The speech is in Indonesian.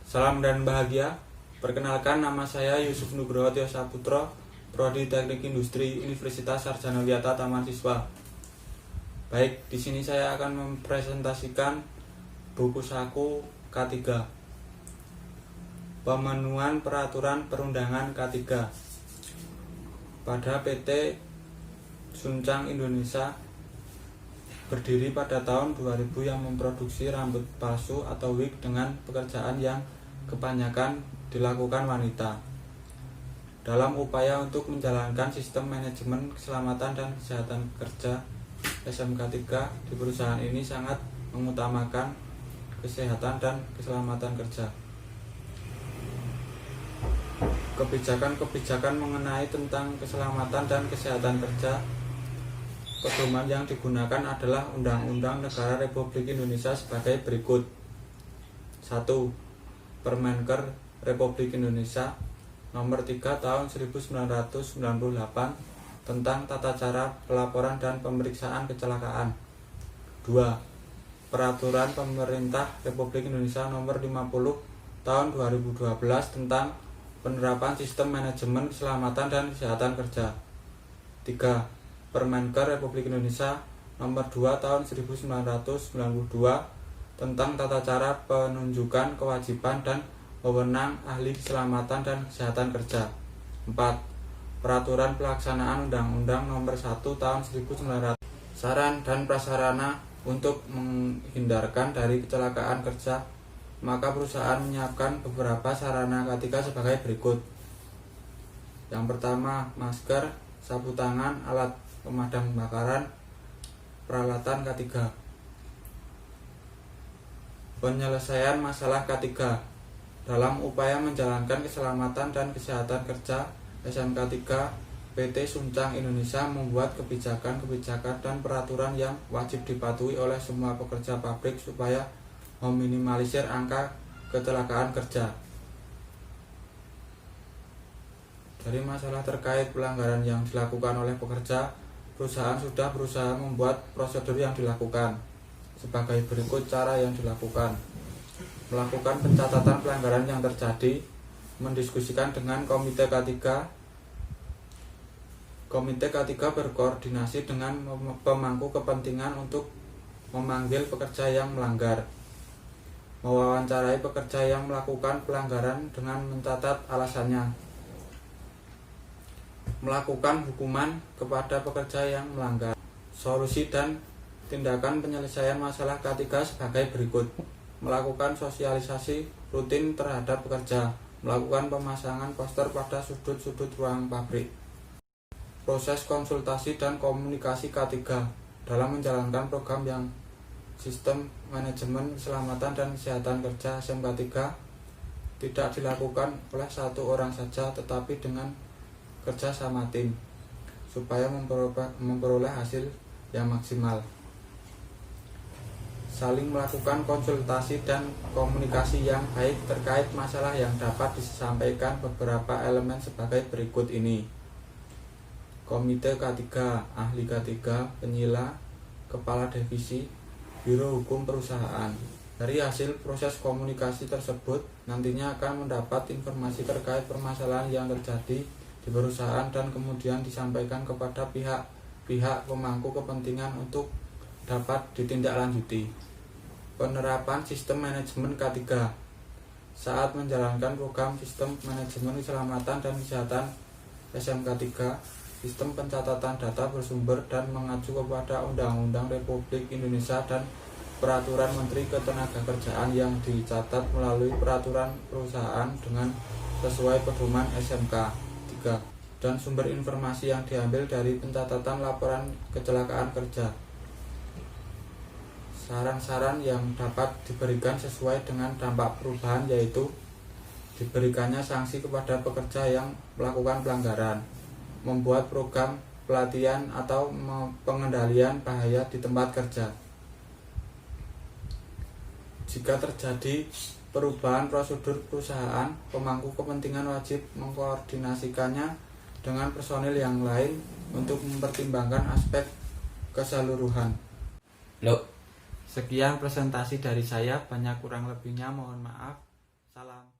Salam dan bahagia. Perkenalkan, nama saya Yusuf Nugroho Tio Saputro, Prodi Teknik Industri Universitas Sarjana Wiyata Taman Siswa. Baik, di sini saya akan mempresentasikan buku saku K3. Pemenuhan Peraturan Perundangan K3 pada PT Suncang Indonesia berdiri pada tahun 2000 yang memproduksi rambut palsu atau wig dengan pekerjaan yang kebanyakan dilakukan wanita. Dalam upaya untuk menjalankan sistem manajemen keselamatan dan kesehatan kerja, SMK 3 di perusahaan ini sangat mengutamakan kesehatan dan keselamatan kerja. Kebijakan-kebijakan mengenai tentang keselamatan dan kesehatan kerja, pedoman yang digunakan adalah Undang-Undang Negara Republik Indonesia sebagai berikut. 1. Permenker Republik Indonesia Nomor 3 Tahun 1998 tentang tata cara pelaporan dan pemeriksaan kecelakaan. 2. Peraturan Pemerintah Republik Indonesia Nomor 50 Tahun 2012 tentang penerapan sistem manajemen keselamatan dan kesehatan kerja. 3. Permenker Republik Indonesia Nomor 2 Tahun 1992 tentang tata cara penunjukan kewajiban dan wewenang ahli keselamatan dan kesehatan kerja. 4. Peraturan Pelaksanaan Undang-Undang Nomor 1 Tahun 1900. Saran dan prasarana untuk menghindarkan dari kecelakaan kerja, maka perusahaan menyiapkan beberapa sarana K3 sebagai berikut. Yang pertama, masker, sapu tangan, alat pemadam kebakaran, peralatan K3. Penyelesaian masalah K3 dalam upaya menjalankan keselamatan dan kesehatan kerja, SMK 3 PT Suncang Indonesia membuat kebijakan-kebijakan dan peraturan yang wajib dipatuhi oleh semua pekerja pabrik supaya meminimalisir angka kecelakaan kerja. Dari masalah terkait pelanggaran yang dilakukan oleh pekerja, perusahaan sudah berusaha membuat prosedur yang dilakukan. Sebagai berikut cara yang dilakukan: melakukan pencatatan pelanggaran yang terjadi, mendiskusikan dengan Komite K3. Komite K3 berkoordinasi dengan pemangku kepentingan untuk memanggil pekerja yang melanggar, mewawancarai pekerja yang melakukan pelanggaran dengan mencatat alasannya, melakukan hukuman kepada pekerja yang melanggar. Solusi dan tindakan penyelesaian masalah K3 sebagai berikut: melakukan sosialisasi rutin terhadap pekerja, melakukan pemasangan poster pada sudut-sudut ruang pabrik. Proses konsultasi dan komunikasi K3 dalam menjalankan program yang sistem manajemen keselamatan dan kesehatan kerja SMK 3 tidak dilakukan oleh satu orang saja, tetapi dengan kerja sama tim supaya memperoleh hasil yang maksimal. Saling melakukan konsultasi dan komunikasi yang baik terkait masalah yang dapat disampaikan beberapa elemen sebagai berikut ini. Komite K3, ahli K3, penyila, kepala divisi, biro hukum perusahaan. Dari hasil proses komunikasi tersebut nantinya akan mendapat informasi terkait permasalahan yang terjadi di perusahaan dan kemudian disampaikan kepada pihak pemangku kepentingan untuk dapat ditindaklanjuti. Penerapan sistem manajemen K3 saat menjalankan program sistem manajemen keselamatan dan kesehatan SMK 3, sistem pencatatan data bersumber dan mengacu kepada Undang-Undang Republik Indonesia dan Peraturan Menteri Ketenagakerjaan yang dicatat melalui peraturan perusahaan dengan sesuai pedoman SMK 3 dan sumber informasi yang diambil dari pencatatan laporan kecelakaan kerja. Saran-saran yang dapat diberikan sesuai dengan dampak perubahan, yaitu diberikannya sanksi kepada pekerja yang melakukan pelanggaran, membuat program pelatihan atau pengendalian bahaya di tempat kerja. Jika terjadi perubahan prosedur perusahaan, pemangku kepentingan wajib mengkoordinasikannya dengan personil yang lain untuk mempertimbangkan aspek keseluruhan. Sekian presentasi dari saya, banyak kurang lebihnya mohon maaf. Salam.